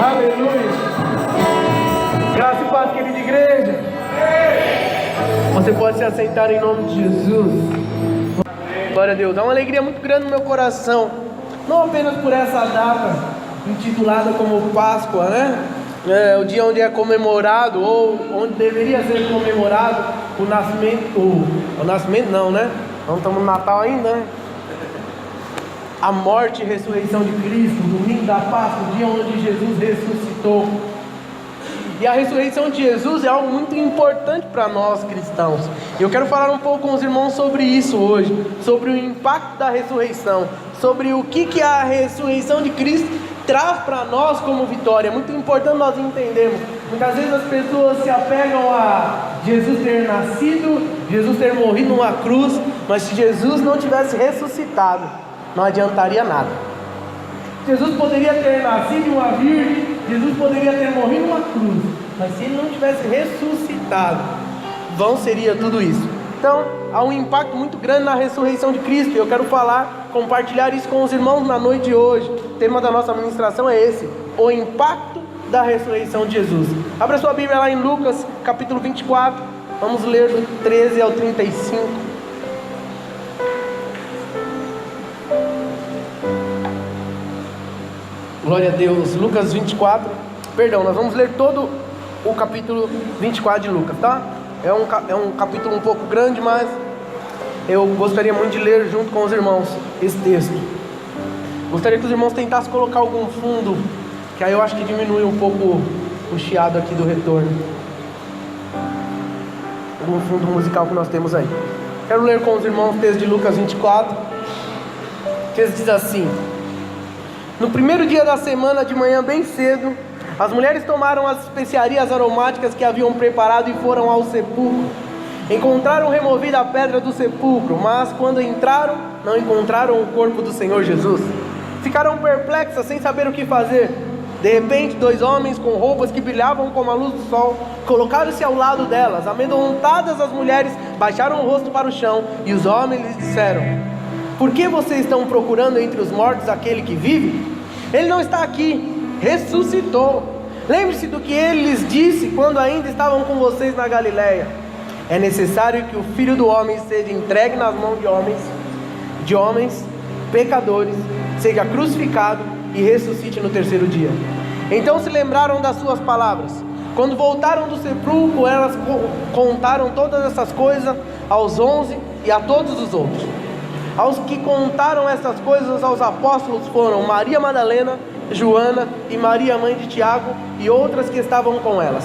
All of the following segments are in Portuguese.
Aleluia. Graça e paz, querida igreja. Você pode se assentar em nome de Jesus. Glória a Deus. Dá uma alegria muito grande no meu coração. Não apenas por essa data intitulada como Páscoa, né? O dia onde é comemorado, ou onde deveria ser comemorado o nascimento. O nascimento não, né? Não estamos no Natal ainda, né? A morte e ressurreição de Cristo, o domingo da Páscoa, o dia onde Jesus ressuscitou. E a ressurreição de Jesus é algo muito importante para nós cristãos. E eu quero falar um pouco com os irmãos sobre isso hoje, sobre o impacto da ressurreição, sobre o que a ressurreição de Cristo traz para nós como vitória. É muito importante nós entendermos. Muitas vezes as pessoas se apegam a Jesus ter nascido, Jesus ter morrido numa cruz, mas se Jesus não tivesse ressuscitado, não adiantaria nada. Jesus poderia ter nascido uma virgem, Jesus poderia ter morrido numa cruz, mas se ele não tivesse ressuscitado, vão seria tudo isso. Então, há um impacto muito grande na ressurreição de Cristo, e eu quero compartilhar isso com os irmãos na noite de hoje. O tema da nossa ministração é esse: o impacto da ressurreição de Jesus. Abra sua Bíblia lá em Lucas, capítulo 24, vamos ler do 13 ao 35. Glória a Deus. Lucas 24, perdão, nós vamos ler todo o capítulo 24 de Lucas, tá? É um capítulo um pouco grande, mas eu gostaria muito de ler junto com os irmãos esse texto. Gostaria que os irmãos tentassem colocar algum fundo, que aí eu acho que diminui um pouco o chiado aqui do retorno. Algum fundo musical que nós temos aí. Quero ler com os irmãos o texto de Lucas 24. O texto diz assim: no primeiro dia da semana, de manhã bem cedo, as mulheres tomaram as especiarias aromáticas que haviam preparado e foram ao sepulcro. Encontraram removida a pedra do sepulcro, mas quando entraram, não encontraram o corpo do Senhor Jesus. Ficaram perplexas, sem saber o que fazer. De repente, 2 homens com roupas que brilhavam como a luz do sol colocaram-se ao lado delas. Amedrontadas, as mulheres baixaram o rosto para o chão, e os homens lhes disseram: por que vocês estão procurando entre os mortos aquele que vive? Ele não está aqui, ressuscitou. Lembre-se do que ele lhes disse quando ainda estavam com vocês na Galileia. É necessário que o Filho do Homem seja entregue nas mãos de homens pecadores, seja crucificado e ressuscite no terceiro dia. Então se lembraram das suas palavras. Quando voltaram do sepulcro, elas contaram todas essas coisas aos 11 e a todos os outros. Aos que contaram essas coisas aos apóstolos foram Maria Madalena, Joana e Maria, mãe de Tiago, e outras que estavam com elas.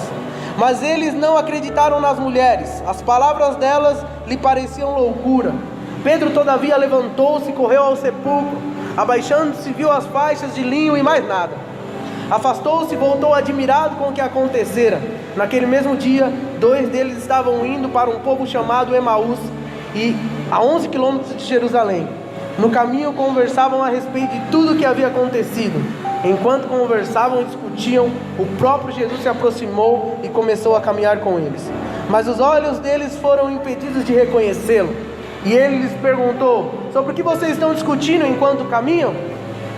Mas eles não acreditaram nas mulheres. As palavras delas lhe pareciam loucura. Pedro, todavia, levantou-se e correu ao sepulcro. Abaixando-se, viu as faixas de linho e mais nada. Afastou-se e voltou admirado com o que acontecera. Naquele mesmo dia, 2 deles estavam indo para um povo chamado Emaús, e a 11 quilômetros de Jerusalém. No caminho conversavam a respeito de tudo o que havia acontecido. Enquanto conversavam e discutiam, o próprio Jesus se aproximou e começou a caminhar com eles. Mas os olhos deles foram impedidos de reconhecê-lo. E ele lhes perguntou: sobre o que vocês estão discutindo enquanto caminham?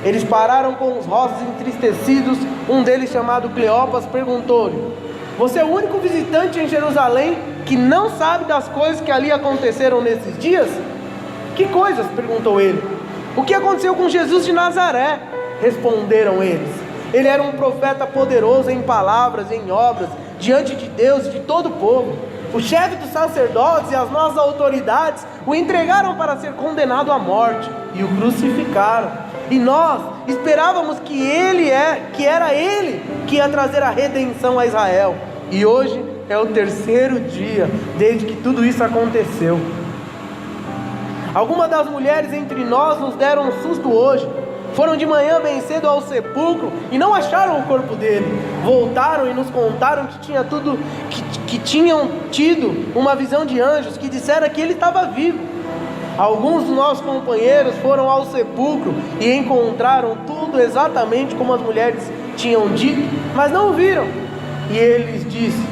Eles pararam com os rostos entristecidos. Um deles, chamado Cleopas, perguntou-lhe: você é o único visitante em Jerusalém que não sabe das coisas que ali aconteceram nesses dias? Que coisas? Perguntou ele. O que aconteceu com Jesus de Nazaré? Responderam eles. Ele era um profeta poderoso em palavras e em obras, diante de Deus e de todo o povo. O chefe dos sacerdotes e as nossas autoridades o entregaram para ser condenado à morte e o crucificaram. E nós esperávamos que era ele que ia trazer a redenção a Israel. E hoje é o terceiro dia desde que tudo isso aconteceu. Algumas das mulheres entre nós nos deram um susto hoje. Foram de manhã bem cedo ao sepulcro e não acharam o corpo dele. Voltaram e nos contaram que tinham tido uma visão de anjos que disseram que ele estava vivo. Alguns dos nossos companheiros foram ao sepulcro e encontraram tudo exatamente como as mulheres tinham dito, mas não o viram. E ele lhes disse: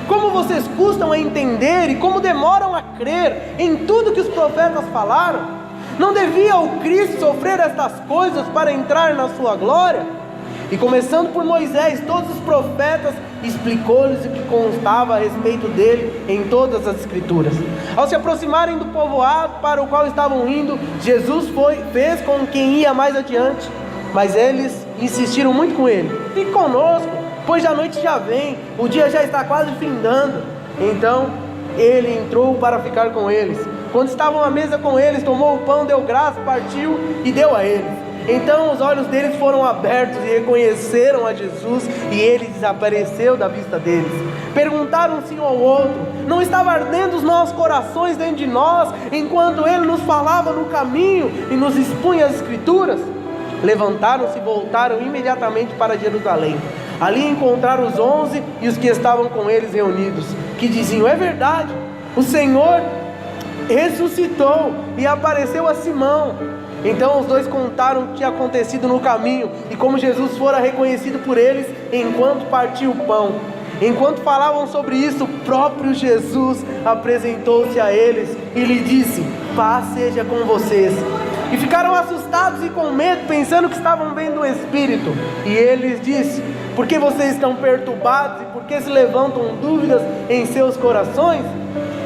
como vocês custam a entender e como demoram a crer em tudo que os profetas falaram? Não devia o Cristo sofrer estas coisas para entrar na sua glória? E começando por Moisés, todos os profetas, explicou-lhes o que constava a respeito dele em todas as escrituras. Ao se aproximarem do povoado para o qual estavam indo, Jesus fez com quem ia mais adiante, mas eles insistiram muito com ele: fique conosco, pois a noite já vem, o dia já está quase findando. Então ele entrou para ficar com eles. Quando estavam à mesa com eles, tomou o pão, deu graça, partiu e deu a eles. Então os olhos deles foram abertos e reconheceram a Jesus, e ele desapareceu da vista deles. Perguntaram-se um ao outro: não estava ardendo os nossos corações dentro de nós, enquanto ele nos falava no caminho e nos expunha as escrituras? Levantaram-se e voltaram imediatamente para Jerusalém. Ali encontraram os 11 e os que estavam com eles reunidos, que diziam: é verdade, o Senhor ressuscitou e apareceu a Simão. Então os dois contaram o que tinha acontecido no caminho e como Jesus fora reconhecido por eles enquanto partia o pão. Enquanto falavam sobre isso, o próprio Jesus apresentou-se a eles e lhe disse: paz seja com vocês. E ficaram assustados e com medo, pensando que estavam vendo um espírito. E ele lhes disse: por que vocês estão perturbados e por que se levantam dúvidas em seus corações?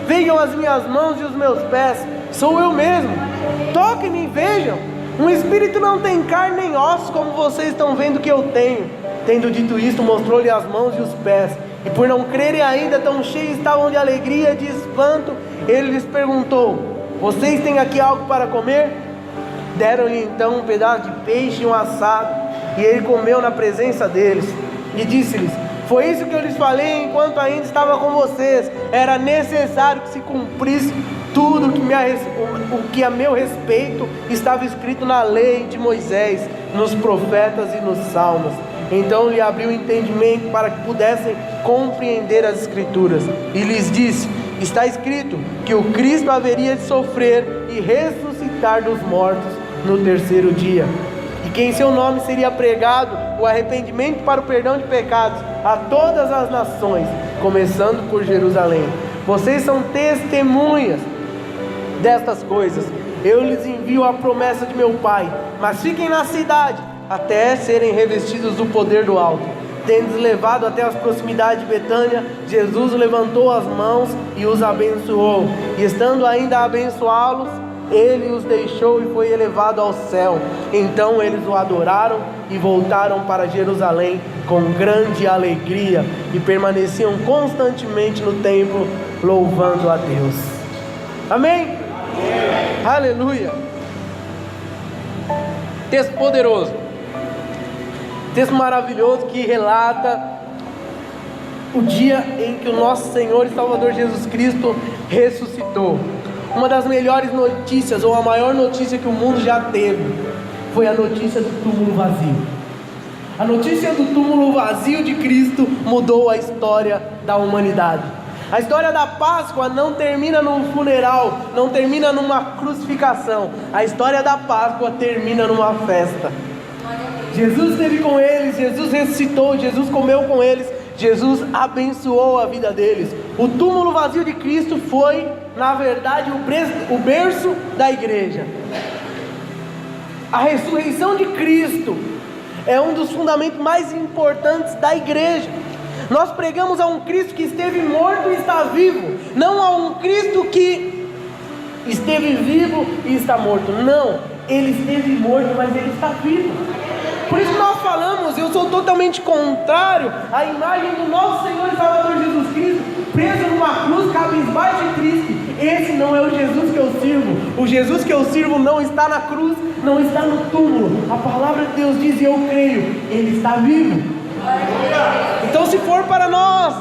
Vejam as minhas mãos e os meus pés, sou eu mesmo. Toquem-me e vejam. Um espírito não tem carne nem ossos, como vocês estão vendo que eu tenho. Tendo dito isto, mostrou-lhe as mãos e os pés. E por não crerem ainda, tão cheios estavam de alegria e de espanto, ele lhes perguntou: vocês têm aqui algo para comer? Deram-lhe então um pedaço de peixe e um assado, e ele comeu na presença deles. E disse-lhes: foi isso que eu lhes falei enquanto ainda estava com vocês. Era necessário que se cumprisse tudo o que a meu respeito estava escrito na lei de Moisés, nos profetas e nos salmos. Então lhe abriu o entendimento para que pudessem compreender as escrituras, e lhes disse: está escrito que o Cristo haveria de sofrer e ressuscitar dos mortos no terceiro dia, e que em seu nome seria pregado o arrependimento para o perdão de pecados a todas as nações, começando por Jerusalém. Vocês são testemunhas destas coisas. Eu lhes envio a promessa de meu Pai, mas fiquem na cidade até serem revestidos do poder do alto. Tendo-os levado até as proximidades de Betânia, Jesus levantou as mãos e os abençoou, e estando ainda a abençoá-los, ele os deixou e foi elevado ao céu. Então eles o adoraram e voltaram para Jerusalém com grande alegria, e permaneciam constantemente no templo, louvando a Deus. Amém? Aleluia. Texto poderoso, texto maravilhoso que relata o dia em que o nosso Senhor e Salvador Jesus Cristo ressuscitou. Uma das melhores notícias, ou a maior notícia que o mundo já teve, foi a notícia do túmulo vazio. A notícia do túmulo vazio de Cristo mudou a história da humanidade. A história da Páscoa não termina num funeral, não termina numa crucificação. A história da Páscoa termina numa festa. Jesus esteve com eles, Jesus ressuscitou, Jesus comeu com eles, Jesus abençoou a vida deles. O túmulo vazio de Cristo foi, na verdade, o berço da igreja. A ressurreição de Cristo é um dos fundamentos mais importantes da igreja. Nós pregamos a um Cristo que esteve morto e está vivo, não a um Cristo que esteve vivo e está morto. Não, ele esteve morto, mas ele está vivo. Por isso nós falamos, eu sou totalmente contrário à imagem do nosso Senhor e Salvador Jesus Cristo, preso numa cruz, cabisbaixo e triste. Esse não é o Jesus que eu sirvo. O Jesus que eu sirvo não está na cruz, não está no túmulo. A palavra de Deus diz, e eu creio, ele está vivo. Então, se for para nós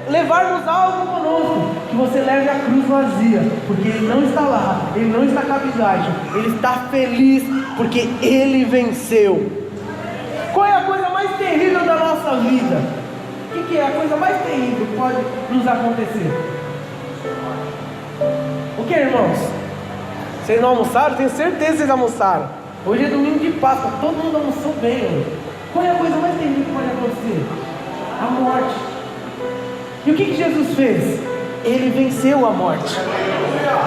levarmos algo conosco, que você leve a cruz vazia, porque ele não está lá, ele não está cabisbaixo, ele está feliz, porque ele venceu. Qual é a coisa mais terrível da nossa vida? O que é a coisa mais terrível que pode nos acontecer? O que, irmãos? Vocês não almoçaram? Tenho certeza que vocês almoçaram. Hoje é domingo de Páscoa, todo mundo almoçou bem hoje. Qual é a coisa mais terrível que pode acontecer? A morte. E o que Jesus fez? Ele venceu a morte.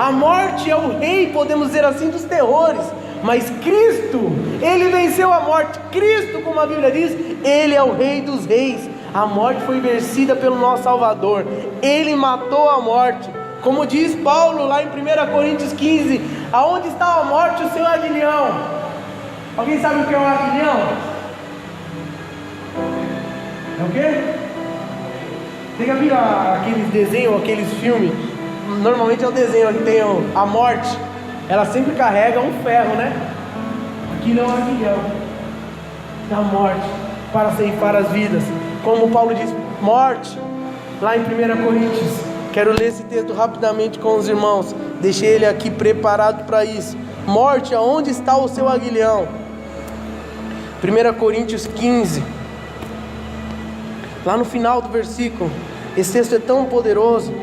A morte é o rei, podemos dizer assim, dos terrores. mas Cristo, Ele venceu a morte. Cristo, como a Bíblia diz, Ele é o Rei dos Reis. A morte foi vencida pelo nosso Salvador. Ele matou a morte. Como diz Paulo lá em 1 Coríntios 15: aonde está a morte, o seu aguilhão? Alguém sabe o que é um aguilhão? É o quê? Você já viu aqueles desenhos, aqueles filmes? Normalmente é o desenho que tem a morte. Ela sempre carrega um ferro, né? Aquilo é um aguilhão da morte para ceifar as vidas. Como Paulo diz, morte, lá em 1 Coríntios. Quero ler esse texto rapidamente com os irmãos. Deixei ele aqui preparado para isso. Morte, aonde está o seu aguilhão? 1 Coríntios 15. Lá no final do versículo. Esse texto é tão poderoso.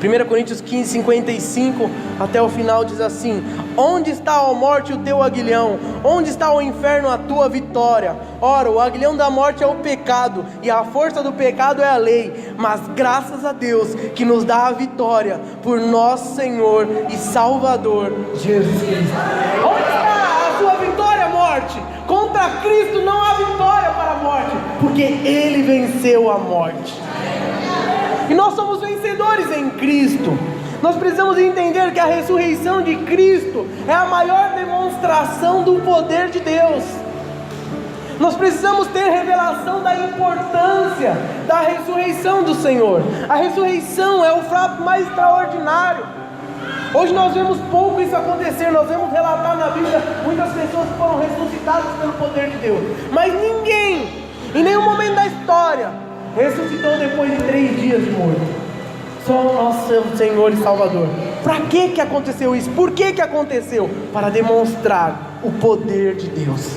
1 Coríntios 15, 55 até o final diz assim: onde está, ó morte, o teu aguilhão? Onde está o inferno, a tua vitória? Ora, o aguilhão da morte é o pecado, e a força do pecado é a lei. Mas graças a Deus que nos dá a vitória por nosso Senhor e Salvador Jesus Cristo. Onde está a sua vitória, morte? Contra Cristo não há vitória para a morte, porque Ele venceu a morte. E nós somos vencedores em Cristo. Nós precisamos entender que a ressurreição de Cristo é a maior demonstração do poder de Deus. Nós precisamos ter revelação da importância da ressurreição do Senhor. A ressurreição é o fato mais extraordinário. Hoje nós vemos pouco isso acontecer. Nós vemos relatar na Bíblia muitas pessoas que foram ressuscitadas pelo poder de Deus, mas ninguém, em nenhum momento da história, ressuscitou depois de 3 dias de morto. Só o nosso Senhor e Salvador. Para que aconteceu isso? Por que aconteceu? Para demonstrar o poder de Deus.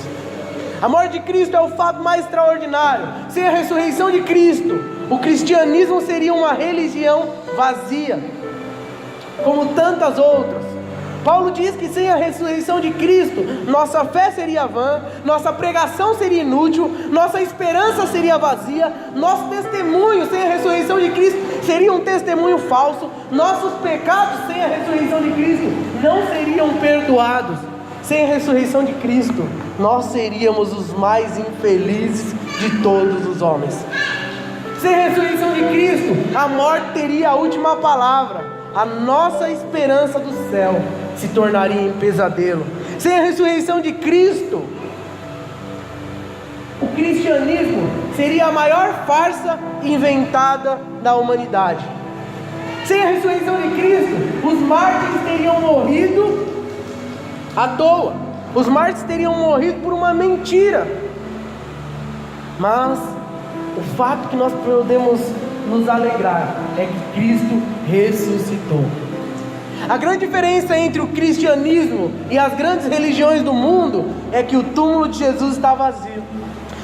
A morte de Cristo é o fato mais extraordinário. Sem a ressurreição de Cristo, o cristianismo seria uma religião vazia, como tantas outras. Paulo diz que sem a ressurreição de Cristo, nossa fé seria vã, nossa pregação seria inútil, nossa esperança seria vazia, nosso testemunho sem a ressurreição de Cristo seria um testemunho falso, nossos pecados sem a ressurreição de Cristo não seriam perdoados. Sem a ressurreição de Cristo, nós seríamos os mais infelizes de todos os homens. Sem a ressurreição de Cristo, a morte teria a última palavra. A nossa esperança do céu se tornaria em pesadelo. Sem a ressurreição de Cristo, o cristianismo seria a maior farsa inventada da humanidade. Sem a ressurreição de Cristo, os mártires teriam morrido à toa. Os mártires teriam morrido por uma mentira. Mas o fato que nós podemos nos alegrar é que Cristo ressuscitou. A grande diferença entre o cristianismo e as grandes religiões do mundo é que o túmulo de Jesus está vazio.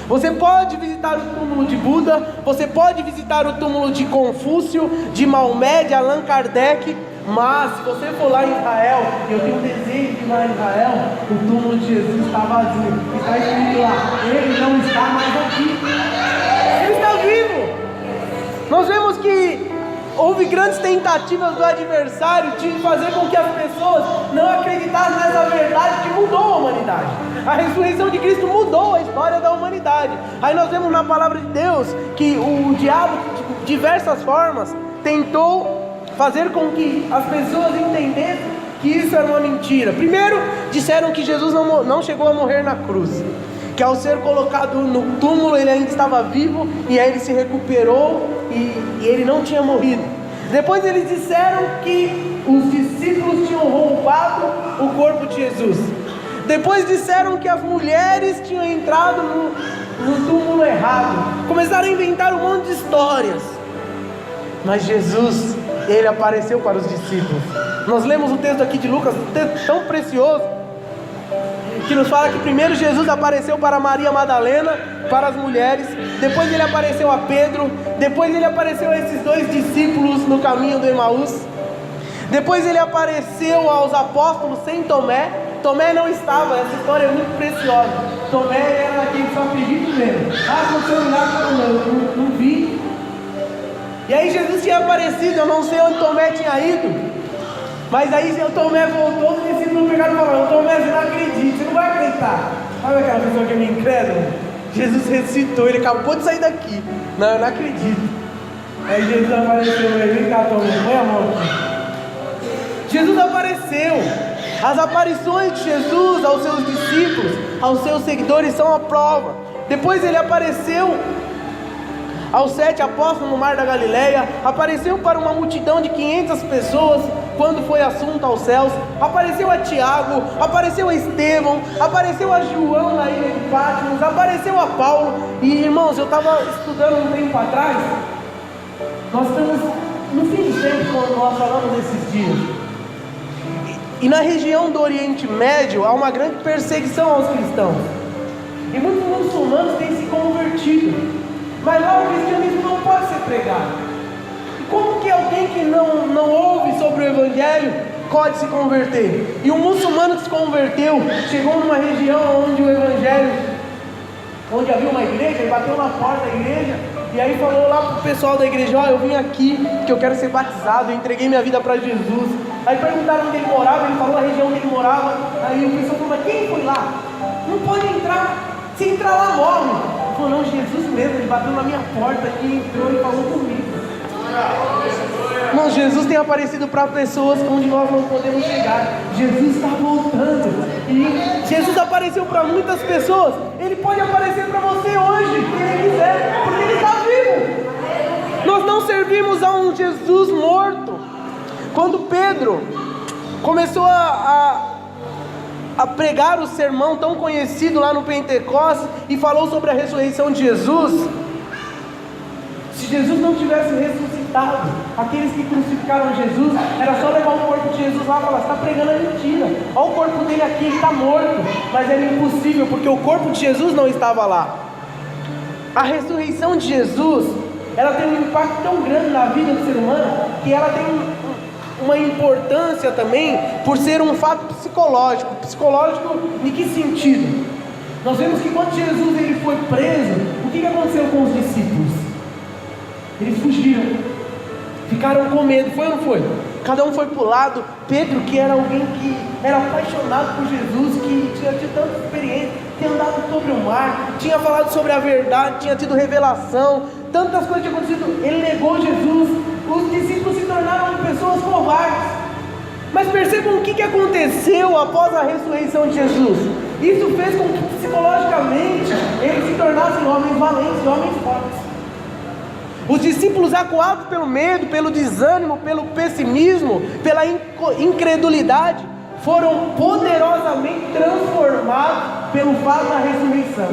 Você pode visitar o túmulo de Buda, você pode visitar o túmulo de Confúcio, de Maomé, de Allan Kardec, mas se você for lá em Israel, eu tenho um desejo de ir lá em Israel, o túmulo de Jesus está vazio. Está escrito lá: Ele não está mais aqui. Ele está vivo. Nós vemos que houve grandes tentativas do adversário de fazer com que as pessoas não acreditassem nessa verdade que mudou a humanidade. A ressurreição de Cristo mudou a história da humanidade. Aí nós vemos na palavra de Deus que o diabo, de diversas formas, tentou fazer com que as pessoas entendessem que isso era uma mentira. Primeiro, disseram que Jesus não chegou a morrer na cruz, que ao ser colocado no túmulo ele ainda estava vivo, e aí ele se recuperou e ele não tinha morrido. Depois eles disseram que os discípulos tinham roubado o corpo de Jesus. Depois disseram que as mulheres tinham entrado no túmulo errado. Começaram a inventar um monte de histórias. Mas Jesus, Ele apareceu para os discípulos. Nós lemos o texto aqui de Lucas, um texto tão precioso, que nos fala que primeiro Jesus apareceu para Maria Madalena, para as mulheres, depois ele apareceu a Pedro, depois ele apareceu a esses 2 discípulos no caminho do Emaús, depois ele apareceu aos apóstolos sem Tomé. Tomé não estava, essa história é muito preciosa. Tomé era aquele que só acredita mesmo. Aconteceu um milagre, não vi. E aí Jesus tinha aparecido, eu não sei onde Tomé tinha ido. Mas aí o Tomé voltou, os discípulos pegaram e falaram: Tomé, você não acredita, você não vai acreditar. Sabe aquela pessoa que é meio incrédula? Jesus ressuscitou, ele acabou de sair daqui. Não, eu não acredito. Aí Jesus apareceu, vem cá, Tomé, põe a mão aqui. Jesus apareceu. As aparições de Jesus aos seus discípulos, aos seus seguidores, são a prova. Depois ele apareceu aos 7 apóstolos no Mar da Galileia, apareceu para uma multidão de 500 pessoas quando foi assunto aos céus, apareceu a Tiago, apareceu a Estevão, apareceu a João na ilha de Patmos, apareceu a Paulo. E irmãos, eu estava estudando um tempo atrás, nós estamos no fim de tempo quando nós falamos desses dias, e na região do Oriente Médio há uma grande perseguição aos cristãos, e muitos muçulmanos têm se convertido. Mas lá o cristianismo não pode ser pregado. E como que alguém que não ouve sobre o Evangelho pode se converter? E um muçulmano que se converteu, chegou numa região onde o Evangelho, onde havia uma igreja, ele bateu na porta da igreja, e aí falou lá pro pessoal da igreja: ó, eu vim aqui porque eu quero ser batizado, eu entreguei minha vida para Jesus. Aí perguntaram onde ele morava, ele falou a região onde ele morava. Aí o pessoal falou: mas quem foi lá? Não pode entrar, se entrar lá morre. Ele falou: não, Jesus mesmo, ele bateu na minha porta aqui, entrou e falou comigo. Irmão, Jesus tem aparecido para pessoas onde nós não podemos chegar. Jesus está voltando. E Jesus apareceu para muitas pessoas. Ele pode aparecer para você hoje, se Ele quiser, porque Ele está vivo. Nós não servimos a um Jesus morto. Quando Pedro começou a pregar o sermão tão conhecido lá no Pentecostes e falou sobre a ressurreição de Jesus, se Jesus não tivesse ressuscitado, aqueles que crucificaram Jesus, era só levar o corpo de Jesus lá e falar: você está pregando a mentira, olha o corpo dele aqui, ele está morto. Mas era impossível, porque o corpo de Jesus não estava lá. A ressurreição de Jesus, ela tem um impacto tão grande na vida do ser humano, que ela tem uma importância também por ser um fato psicológico. Psicológico em que sentido? Nós vemos que quando Jesus ele foi preso, o que aconteceu com os discípulos? Eles fugiram, ficaram com medo, foi ou não foi? Cada um foi para o lado. Pedro, que era alguém que era apaixonado por Jesus, que tinha tido tanta experiência, tinha andado sobre o mar, tinha falado sobre a verdade, tinha tido revelação, tantas coisas tinham acontecido, ele negou Jesus. Os discípulos se tornaram pessoas covardes. Mas percebam o que aconteceu após a ressurreição de Jesus. Isso fez com que psicologicamente eles se tornassem homens valentes, homens fortes. Os discípulos, acuados pelo medo, pelo desânimo, pelo pessimismo, pela incredulidade, foram poderosamente transformados pelo fato da ressurreição.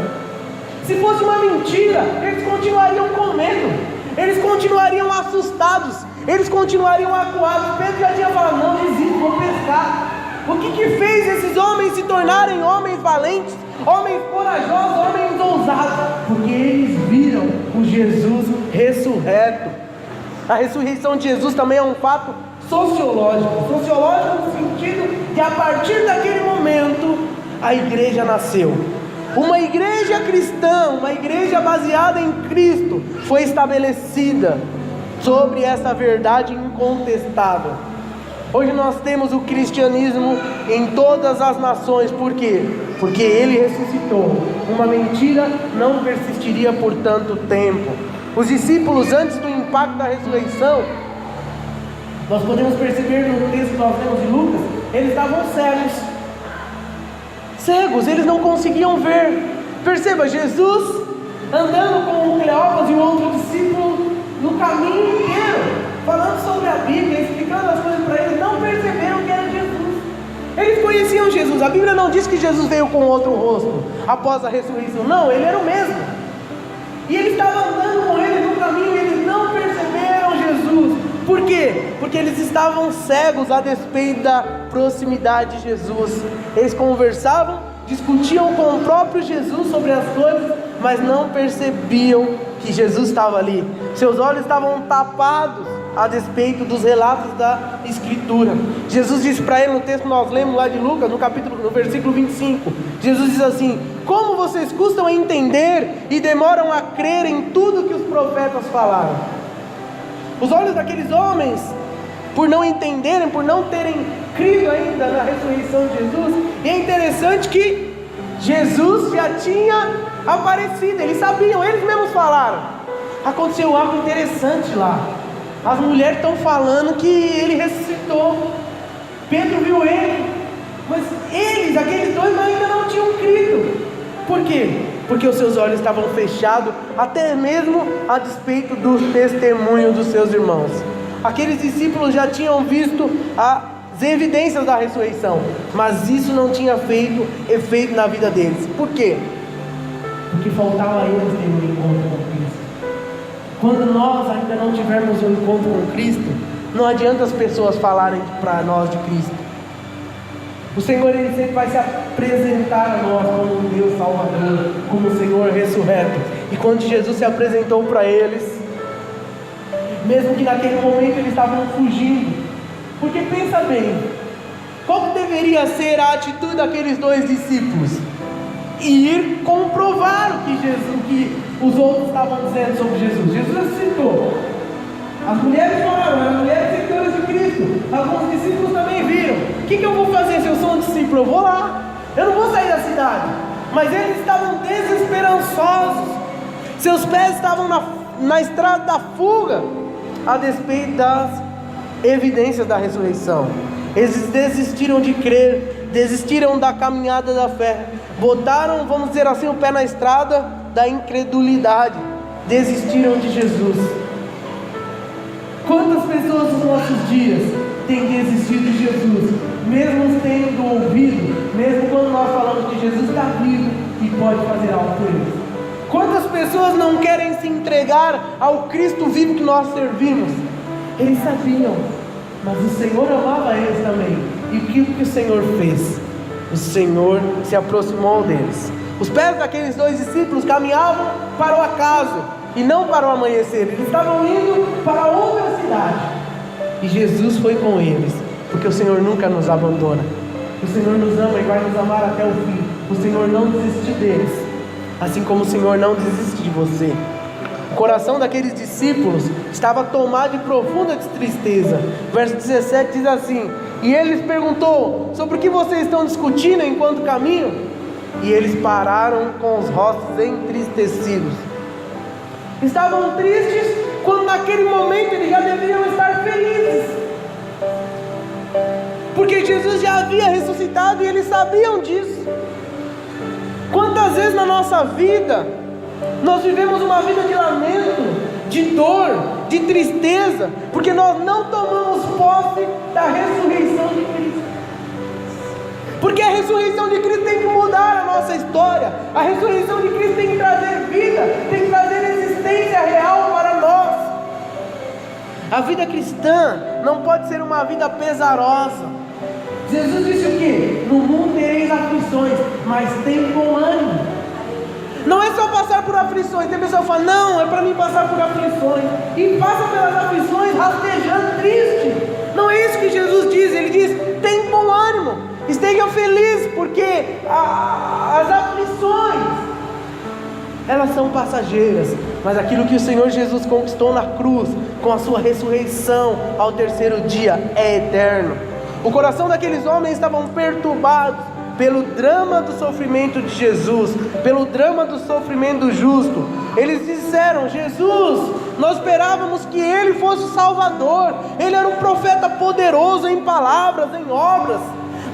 Se fosse uma mentira, eles continuariam com medo, eles continuariam assustados, eles continuariam acuados. Pedro já tinha falado: não desisto, vou pescar. O que fez esses homens se tornarem homens valentes, homens corajosos, homens ousados? Porque eles viram o Jesus ressurreto. A ressurreição de Jesus também é um fato sociológico. Sociológico no sentido de, a partir daquele momento, a igreja nasceu. Uma igreja cristã, uma igreja baseada em Cristo, foi estabelecida sobre essa verdade incontestável. Hoje nós temos o cristianismo em todas as nações. Por quê? Porque Ele ressuscitou. Uma mentira não persistiria por tanto tempo. Os discípulos, antes do impacto da ressurreição, nós podemos perceber no texto que nós temos de Lucas, eles estavam cegos, eles não conseguiam ver. Perceba, Jesus andando com o Cleópas e o outro discípulo no caminho inteiro, falando sobre a Bíblia, explicando as coisas para eles, não perceberam que era Jesus. Eles conheciam Jesus. A Bíblia não diz que Jesus veio com outro rosto após a ressurreição. Não, Ele era o mesmo. E Ele estava andando com eles no caminho e eles não perceberam Jesus. Por quê? Porque eles estavam cegos a despeito da proximidade de Jesus. Eles conversavam, discutiam com o próprio Jesus sobre as coisas, mas não percebiam que Jesus estava ali. Seus olhos estavam tapados a despeito dos relatos da Escritura. Jesus disse para ele no texto que nós lemos lá de Lucas, no versículo 25, Jesus diz assim: como vocês custam a entender e demoram a crer em tudo que os profetas falaram. Os olhos daqueles homens por não entenderem, por não terem crido ainda na ressurreição de Jesus. E é interessante que Jesus já tinha aparecido, eles sabiam, eles mesmos falaram. Aconteceu algo interessante lá. As mulheres estão falando que ele ressuscitou. Pedro viu ele, mas eles, aqueles dois, ainda não tinham crido. Por quê? Porque os seus olhos estavam fechados, até mesmo a despeito do testemunho dos seus irmãos. Aqueles discípulos já tinham visto as evidências da ressurreição, mas isso não tinha feito efeito na vida deles. Por quê? Porque faltava a eles ter um encontro com Cristo. Quando nós ainda não tivermos um encontro com Cristo, não adianta as pessoas falarem para nós de Cristo. O Senhor, Ele sempre vai se apresentar a nós como um Deus Salvador, como o Senhor ressurreto. E quando Jesus se apresentou para eles, mesmo que naquele momento eles estavam fugindo, porque pensa bem, qual que deveria ser a atitude daqueles dois discípulos? Ir comprovar o que os outros estavam dizendo sobre Jesus. Jesus ressuscitou. As mulheres falaram, as mulheres seguidoras de Cristo. Alguns discípulos também viram. O que eu vou fazer se eu sou um discípulo? Eu vou lá. Eu não vou sair da cidade. Mas eles estavam desesperançosos. Seus pés estavam na estrada da fuga, a despeito das evidências da ressurreição. Eles desistiram de crer, desistiram da caminhada da fé, botaram, vamos dizer assim, o pé na estrada da incredulidade, desistiram de Jesus. Quantas pessoas nos nossos dias têm desistido de Jesus, mesmo tendo ouvido, mesmo quando nós falamos que Jesus está vivo e pode fazer algo por eles? Quantas pessoas não querem se entregar ao Cristo vivo que nós servimos? Eles sabiam, mas o Senhor amava eles também. E o que o Senhor fez? O Senhor se aproximou deles. Os pés daqueles dois discípulos caminhavam para o acaso e não para o amanhecer. Eles estavam indo para outra cidade. E Jesus foi com eles, porque o Senhor nunca nos abandona. O Senhor nos ama e vai nos amar até o fim. O Senhor não desistiu deles, assim como o Senhor não desiste de você. O coração daqueles discípulos estava tomado de profunda tristeza. Verso 17 diz assim: e eles perguntou, sobre o que vocês estão discutindo enquanto caminham? E eles pararam com os rostos entristecidos. Estavam tristes, quando naquele momento eles já deveriam estar felizes, porque Jesus já havia ressuscitado e eles sabiam disso. Quantas vezes na nossa vida nós vivemos uma vida de lamento, de dor, de tristeza, porque nós não tomamos posse da ressurreição de Cristo. Porque a ressurreição de Cristo tem que mudar a nossa história. A ressurreição de Cristo tem que trazer vida, tem que trazer existência real para nós. A vida cristã não pode ser uma vida pesarosa. Jesus disse o quê? No mundo tereis aflições, mas tem bom ânimo. Não é só passar por aflições. Tem pessoa que fala, não, é para mim passar por aflições, e passa pelas aflições rastejando, triste. Não é isso que Jesus diz. Ele diz, tem bom ânimo, estejam felizes, porque as aflições, elas são passageiras, mas aquilo que o Senhor Jesus conquistou na cruz, com a sua ressurreição ao terceiro dia, é eterno. O coração daqueles homens estavam perturbados pelo drama do sofrimento de Jesus, pelo drama do sofrimento justo. Eles disseram, Jesus, nós esperávamos que Ele fosse o Salvador, Ele era um profeta poderoso em palavras, em obras.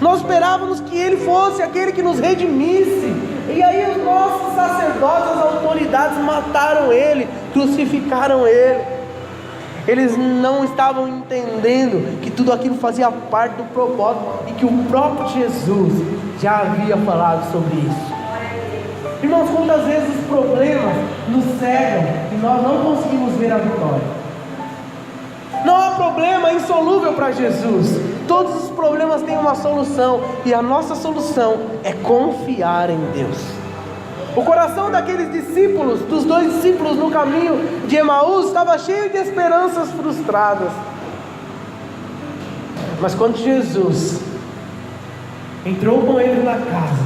Nós esperávamos que Ele fosse aquele que nos redimisse. E aí os nossos sacerdotes, as autoridades mataram Ele, crucificaram Ele. Eles não estavam entendendo que tudo aquilo fazia parte do propósito e que o próprio Jesus já havia falado sobre isso. Irmãos, quantas vezes os problemas nos cegam e nós não conseguimos ver a vitória? Não há problema insolúvel para Jesus. Todos os problemas têm uma solução, e a nossa solução é confiar em Deus. O coração daqueles discípulos, dos dois discípulos no caminho de Emaús, estava cheio de esperanças frustradas. Mas quando Jesus entrou com eles na casa,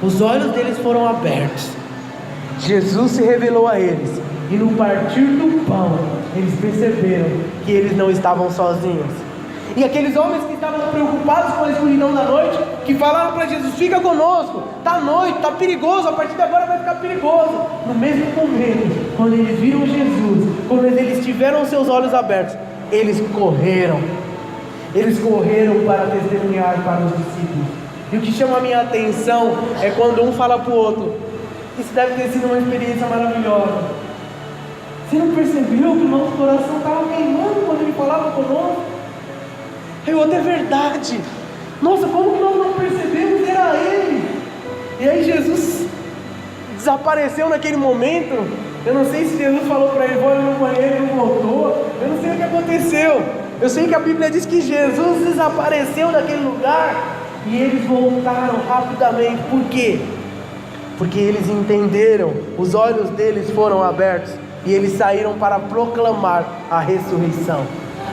os olhos deles foram abertos. Jesus se revelou a eles, e no partir do pão, eles perceberam que eles não estavam sozinhos. E aqueles homens que estavam preocupados com a escuridão da noite, que falaram para Jesus: fica conosco, está noite, está perigoso, a partir de agora vai ficar perigoso. No mesmo momento, quando eles viram Jesus, quando eles tiveram seus olhos abertos, eles correram para testemunhar para os discípulos. E o que chama a minha atenção é quando um fala para o outro: isso deve ter sido uma experiência maravilhosa. Você não percebeu que o nosso coração estava queimando quando ele falava conosco? Aí o outro: é verdade. Nossa, como que nós não percebemos? Era ele. E aí Jesus desapareceu naquele momento. Eu não sei se Jesus falou para ele: vou no banheiro, e não voltou. Eu não sei o que aconteceu. Eu sei que a Bíblia diz que Jesus desapareceu daquele lugar e eles voltaram rapidamente. Por quê? Porque eles entenderam, os olhos deles foram abertos e eles saíram para proclamar a ressurreição.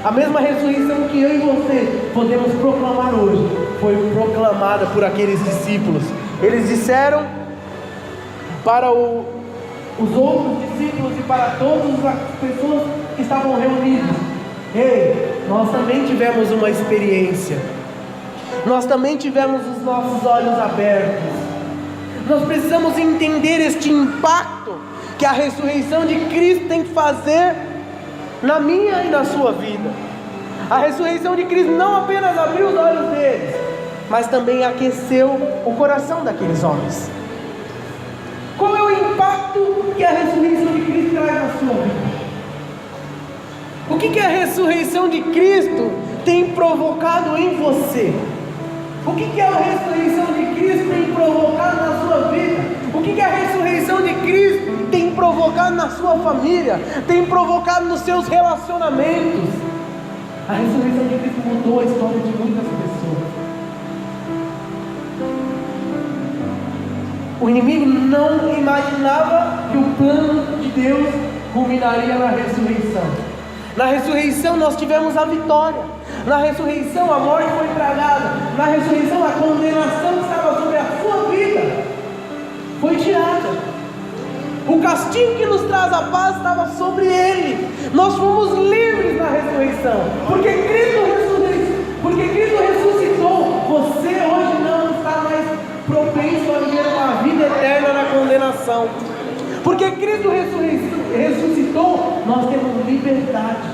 A mesma ressurreição que eu e você podemos proclamar hoje foi proclamada por aqueles discípulos. Eles disseram para os outros discípulos e para todas as pessoas que estavam reunidos: ei, nós também tivemos uma experiência, nós também tivemos os nossos olhos abertos. Nós precisamos entender este impacto que a ressurreição de Cristo tem que fazer na minha e na sua vida. A ressurreição de Cristo não apenas abriu os olhos deles, mas também aqueceu o coração daqueles homens. Qual é o impacto que a ressurreição de Cristo traz na sua vida? O que a ressurreição de Cristo tem provocado em você? O que a ressurreição de Cristo tem provocado na sua vida? O que a ressurreição de Cristo tem provocado na sua família? Tem provocado nos seus relacionamentos? A ressurreição de Cristo mudou a história de muitas pessoas. O inimigo não imaginava que o plano de Deus culminaria na ressurreição. Na ressurreição nós tivemos a vitória. Na ressurreição a morte foi tragada. Na ressurreição a condenação que estava sobre a sua vida foi tirada. O castigo que nos traz a paz estava sobre ele. Nós fomos livres na ressurreição, porque Cristo ressuscitou. Você hoje não está mais propenso a viver uma vida eterna na condenação. Porque Cristo ressuscitou, nós temos liberdade.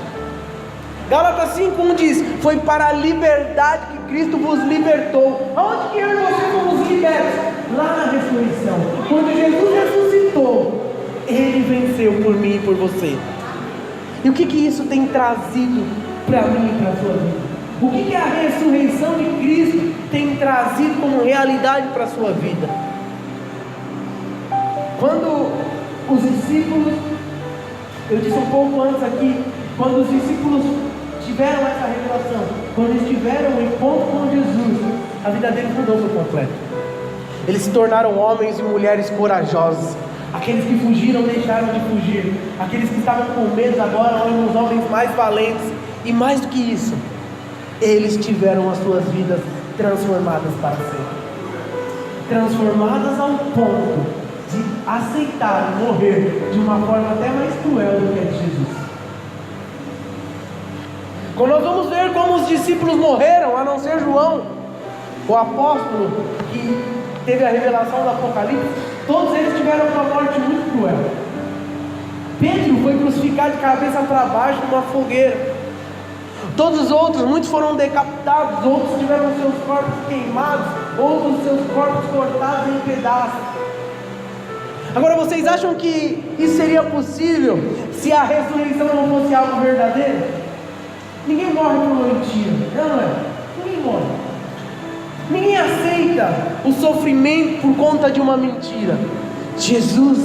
Gálatas 5:1 diz: foi para a liberdade que Cristo vos libertou. Aonde que eu e você fomos libertos? Lá na ressurreição. Quando Jesus ressuscitou, Ele venceu por mim e por você. E o que isso tem trazido para mim e para a sua vida? O que a ressurreição de Cristo tem trazido como realidade para a sua vida? Quando os discípulos, eu disse um pouco antes aqui, quando os discípulos tiveram essa revelação, quando eles tiveram um encontro com Jesus, a vida deles mudou por completo. Eles se tornaram homens e mulheres corajosos. Aqueles que fugiram deixaram de fugir. Aqueles que estavam com medo agora eram os homens mais valentes. E mais do que isso, eles tiveram as suas vidas transformadas para sempre. Transformadas ao ponto de aceitar morrer de uma forma até mais cruel do que a de Jesus. Quando nós vamos ver como os discípulos morreram, a não ser João, o apóstolo que teve a revelação do Apocalipse, todos eles tiveram uma morte muito cruel. Pedro foi crucificado de cabeça para baixo numa fogueira. Todos os outros, muitos foram decapitados, outros tiveram seus corpos queimados, outros seus corpos cortados em pedaços. Agora, vocês acham que isso seria possível se a ressurreição não fosse algo verdadeiro? Ninguém morre por uma mentira, não é? Ninguém morre. Ninguém aceita o sofrimento por conta de uma mentira. Jesus,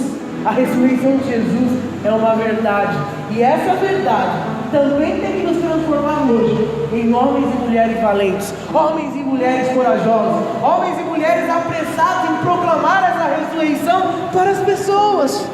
a ressurreição de Jesus é uma verdade. E essa verdade também tem que nos transformar hoje em homens e mulheres valentes, homens e mulheres corajosos, homens e mulheres apressados em proclamar essa ressurreição para as pessoas.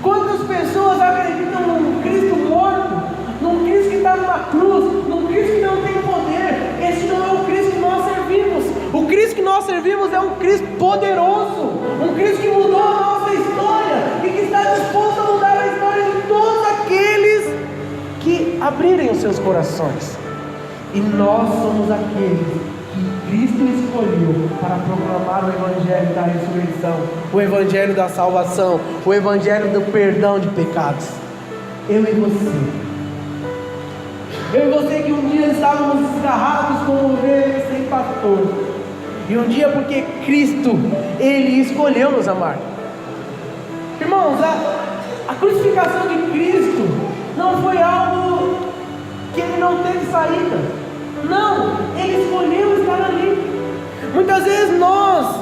Quantas pessoas acreditam num Cristo morto, num Cristo que está numa cruz, num Cristo que não tem poder? Esse não é o Cristo que nós servimos. O Cristo que nós servimos é um Cristo poderoso, um Cristo que mudou a nossa história e que está disposto a mudar a história de todos aqueles seus corações. E nós somos aqueles que Cristo escolheu para proclamar o Evangelho da ressurreição, o Evangelho da salvação, o Evangelho do perdão de pecados. Eu e você. Eu e você que um dia estávamos desgarrados como ovelhas sem pastor. E um dia porque Cristo, Ele escolheu nos amar. Irmãos, a crucificação de Cristo não foi algo que Ele não teve saída. Não, Ele escolheu estar ali. Muitas vezes nós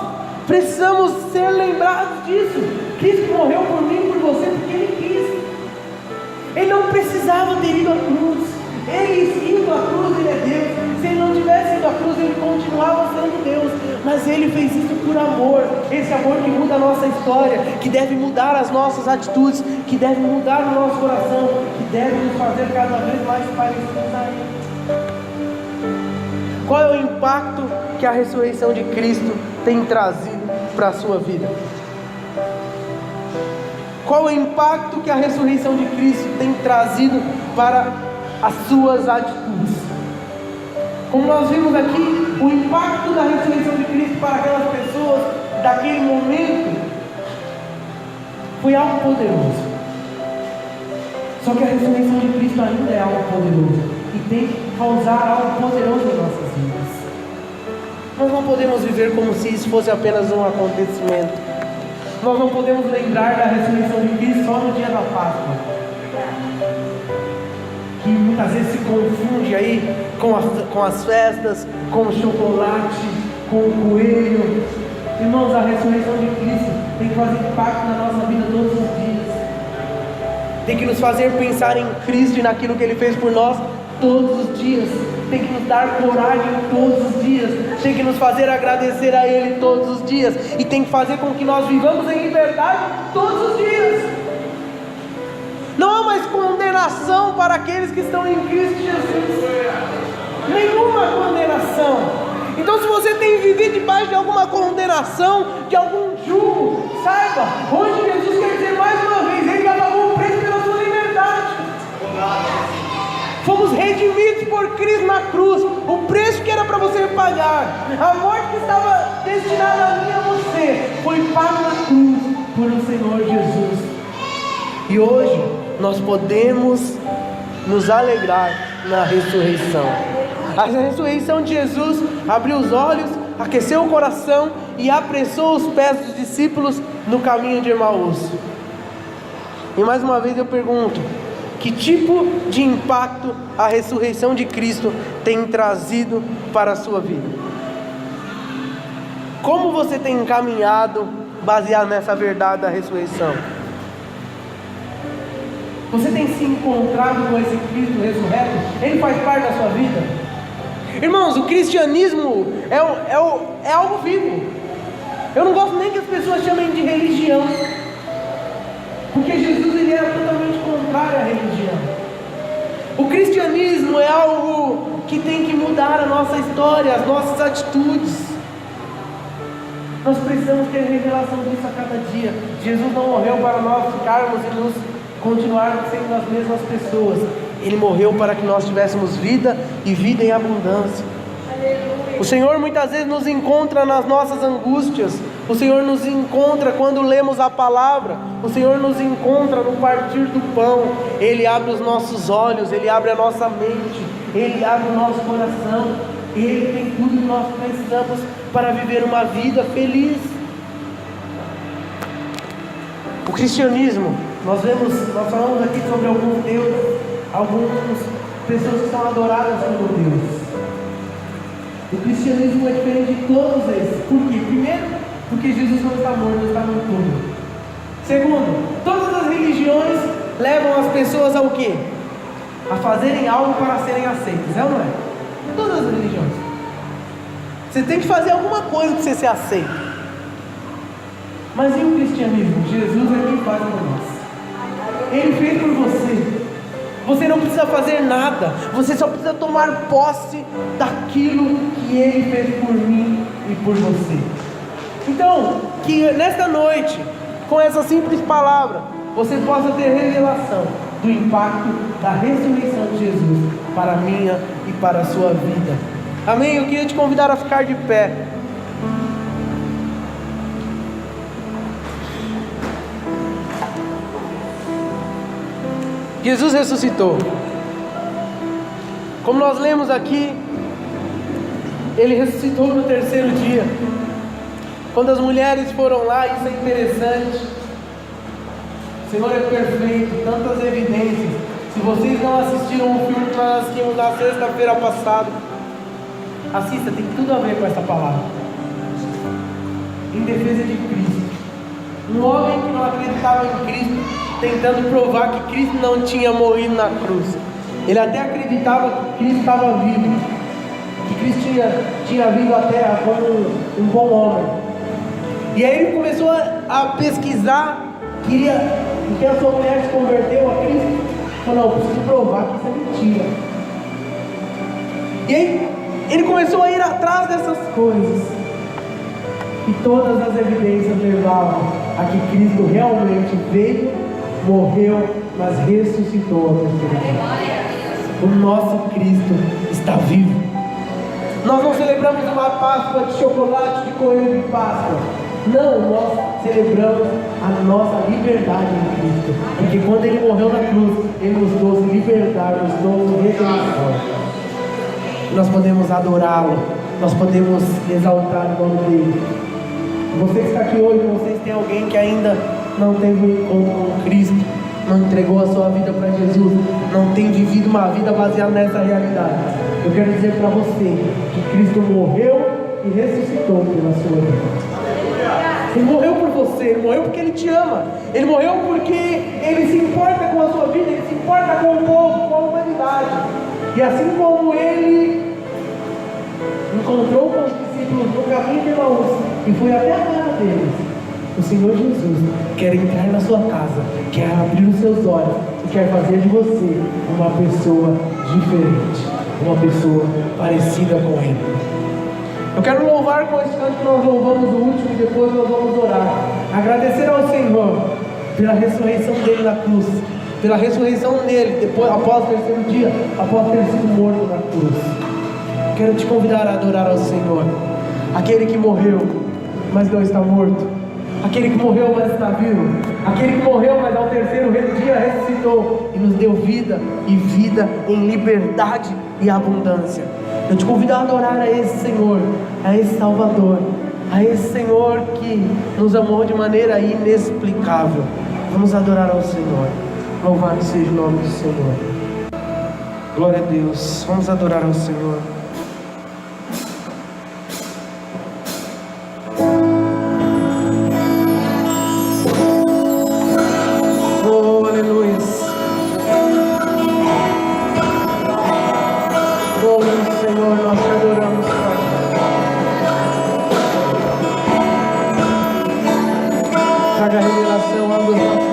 precisamos ser lembrados disso. Cristo morreu por mim e por você porque Ele quis. Ele não precisava ter ido à cruz. Ele indo à cruz, Ele é Deus. Se Ele não tivesse ido à cruz, Ele continuava sendo Deus. Mas Ele fez isso por amor. Esse amor que muda a nossa história, que deve mudar as nossas atitudes, que deve mudar o nosso coração, que deve nos fazer cada vez mais parecidos a Ele. Qual é o impacto que a ressurreição de Cristo tem trazido para a sua vida? Qual é o impacto que a ressurreição de Cristo tem trazido para as suas atitudes? Como nós vimos aqui, o impacto da ressurreição de Cristo para aquelas pessoas daquele momento foi algo poderoso. Só que a ressurreição de Cristo ainda é algo poderoso e tem que causar algo poderoso em nossas vidas. Nós não podemos viver como se isso fosse apenas um acontecimento. Nós não podemos lembrar da ressurreição de Cristo só no dia da Páscoa, que muitas vezes se confunde aí com as festas, com o chocolate, com o coelho. Irmãos, a ressurreição de Cristo tem que fazer impacto na nossa vida todos os dias. Tem que nos fazer pensar em Cristo e naquilo que Ele fez por nós todos os dias. Tem que nos dar coragem todos os dias. Tem que nos fazer agradecer a Ele todos os dias. E tem que fazer com que nós vivamos em liberdade todos os dias. Não há mais condenação para aqueles que estão em Cristo Jesus. Nenhuma condenação. Então, se você tem vivido debaixo de alguma condenação, de algum julgo, saiba, hoje Jesus quer dizer mais uma vez, Ele já pagou o preço pela sua liberdade. Fomos redimidos por Cristo na cruz. O preço que era para você pagar, a morte que estava destinada a mim e a você, foi pago na cruz por o Senhor Jesus. E hoje nós podemos nos alegrar na ressurreição. A ressurreição de Jesus abriu os olhos, aqueceu o coração e apressou os pés dos discípulos no caminho de Emaús. E mais uma vez eu pergunto: que tipo de impacto a ressurreição de Cristo tem trazido para a sua vida? Como você tem caminhado baseado nessa verdade da ressurreição? Você tem se encontrado com esse Cristo ressurreto? Ele faz parte da sua vida? Irmãos, o cristianismo é algo vivo. Eu não gosto nem que as pessoas chamem de religião, porque Jesus ele era totalmente contrário à religião. O cristianismo é algo que tem que mudar a nossa história, as nossas atitudes. Nós precisamos ter revelação disso a cada dia. Jesus não morreu para nós ficarmos e nos continuarmos sendo as mesmas pessoas. Ele morreu para que nós tivéssemos vida e vida em abundância. O Senhor muitas vezes nos encontra nas nossas angústias. O Senhor nos encontra quando lemos a palavra. O Senhor nos encontra no partir do pão. Ele abre os nossos olhos, Ele abre a nossa mente, Ele abre o nosso coração. Ele tem tudo que nós precisamos para viver uma vida feliz. O cristianismo, nós falamos aqui sobre alguns deuses, algumas pessoas que são adoradas como Deus. O cristianismo é diferente de todos esses. Por quê? Primeiro, porque Jesus não está morto, Ele está no túmulo. Segundo, todas as religiões levam as pessoas ao quê? A fazerem algo para serem aceitas, é ou não é? Todas as religiões. Você tem que fazer alguma coisa para você ser aceito. Mas e o cristianismo? Jesus é quem faz por nós. Ele fez por você. Você não precisa fazer nada. Você só precisa tomar posse daquilo que Ele fez por mim e por você. Então, que nesta noite, com essa simples palavra, você possa ter revelação do impacto da ressurreição de Jesus para a minha e para a sua vida. Amém? Eu queria te convidar a ficar de pé. Jesus ressuscitou. Como nós lemos aqui, Ele ressuscitou no terceiro dia. Quando as mulheres foram lá, isso é interessante. O Senhor é perfeito, tantas evidências. Se vocês não assistiram o filme que nós assistimos na sexta-feira passada, assista, tem tudo a ver com essa palavra. Em defesa de Cristo. Um homem que não acreditava em Cristo, tentando provar que Cristo não tinha morrido na cruz. Ele até acreditava que Cristo estava vivo, que Cristo tinha vindo à terra como um bom homem. E aí ele começou a pesquisar, porque a sua mulher se converteu a Cristo. Falou, não, eu preciso provar que isso é mentira. E aí ele começou a ir atrás dessas coisas. E todas as evidências levavam a que Cristo realmente veio, morreu, mas ressuscitou ao terceiro dia. O nosso Cristo está vivo. Nós não celebramos uma Páscoa de chocolate, de coelho de Páscoa. Não, nós celebramos a nossa liberdade em Cristo. Porque quando Ele morreu na cruz, Ele nos trouxe liberdade, nos trouxe redenção. Nós podemos adorá-lo, nós podemos exaltar o nome dEle. Você que está aqui hoje, vocês têm alguém que ainda não teve um encontro com Cristo, não entregou a sua vida para Jesus, não tem vivido uma vida baseada nessa realidade. Eu quero dizer para você que Cristo morreu e ressuscitou pela sua vida. Ele morreu por você, Ele morreu porque Ele te ama, Ele morreu porque Ele se importa com a sua vida, Ele se importa com o povo, com a humanidade. E assim como Ele encontrou com os discípulos no caminho de Emaús e foi até a casa deles, o Senhor Jesus quer entrar na sua casa, quer abrir os seus olhos e quer fazer de você uma pessoa diferente, uma pessoa parecida com Ele. Eu quero louvar com esse canto que nós louvamos o último e depois nós vamos orar. Agradecer ao Senhor pela ressurreição dele na cruz, pela ressurreição dele depois, após o terceiro dia, após ter sido morto na cruz. Quero te convidar a adorar ao Senhor, aquele que morreu, mas não está morto, aquele que morreu, mas está vivo, aquele que morreu, mas ao terceiro dia ressuscitou e nos deu vida, e vida em liberdade e abundância. Eu te convido a adorar a esse Senhor, a esse Salvador, a esse Senhor que nos amou de maneira inexplicável. Vamos adorar ao Senhor. Louvado seja o nome do Senhor. Glória a Deus. Vamos adorar ao Senhor. Oh, aleluia. Oh, Senhor, nós te adoramos, Pai. Traga revelação aos nossos